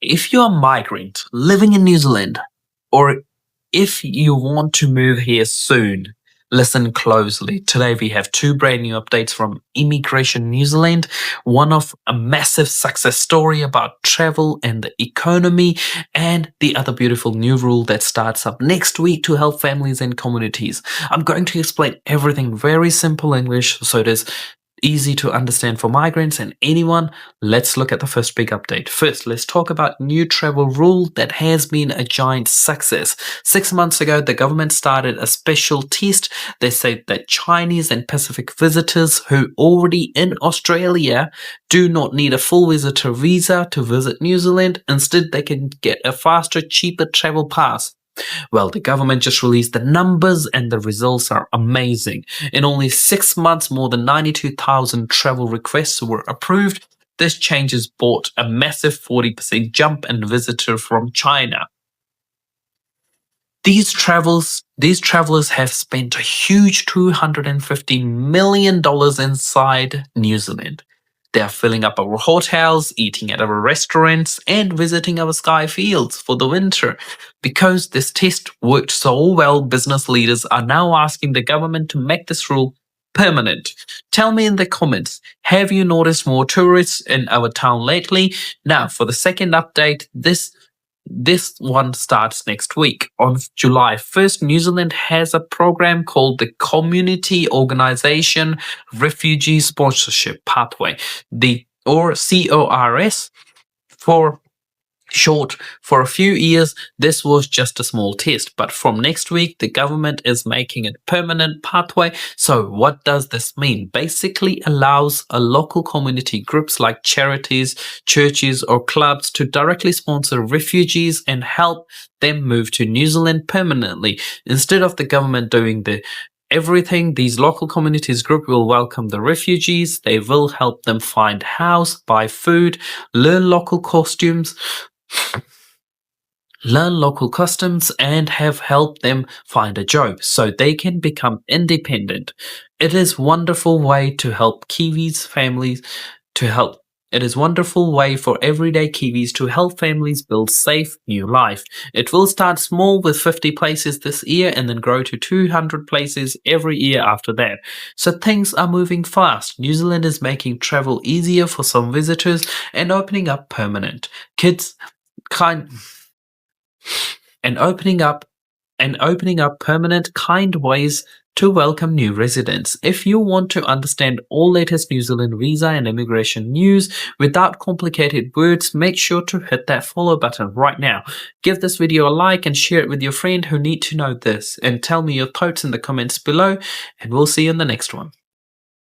If you're a migrant living in New Zealand, or if you want to move here soon, listen closely. Today we have two brand new updates from Immigration New Zealand, one of a massive success story about travel and the economy, and the other beautiful new rule that starts up next week to help families and communities. I'm going to explain everything very simple English so it is easy to understand for migrants and anyone. Let's look at the first big update. First, let's talk about new travel rule that has been a giant success. 6 months ago, the government started a special test. They said that Chinese and Pacific visitors who already in Australia do not need a full visitor visa to visit New Zealand. Instead, they can get a faster, cheaper travel pass. Well, the government just released the numbers and the results are amazing. In only 6 months, more than 92,000 travel requests were approved. This change has brought a massive 40% jump in visitors from China. These travelers have spent a huge $250 million inside New Zealand. They are filling up our hotels, eating at our restaurants, and visiting our sky fields for the winter. Because this test worked so well, business leaders are now asking the government to make this rule permanent. Tell me in the comments, have you noticed more tourists in our town lately? Now, for the second update, this one starts next week. On July 1st, New Zealand has a program called the Community Organisation Refugee Sponsorship Pathway, or CORS for short. For a few years, this was just a small test, but from next week, the government is making it permanent pathway. So what does this mean? Basically allows a local community groups like charities, churches, or clubs to directly sponsor refugees and help them move to New Zealand permanently. Instead of the government doing everything, these local communities group will welcome the refugees. They will help them find house, buy food, learn local customs, and have helped them find a job so they can become independent. It is wonderful way to help Kiwis families It is wonderful way for everyday Kiwis to help families build safe new life. It will start small with 50 places this year and then grow to 200 places every year after that. So things are moving fast. New Zealand is making travel easier for some visitors and opening up permanent permanent kind ways to welcome new residents. If you want to understand all latest New Zealand visa and immigration news without complicated words, make sure to hit that follow button right now. Give this video a like and share it with your friend who need to know this, and tell me your thoughts in the comments below, and we'll see you in the next one.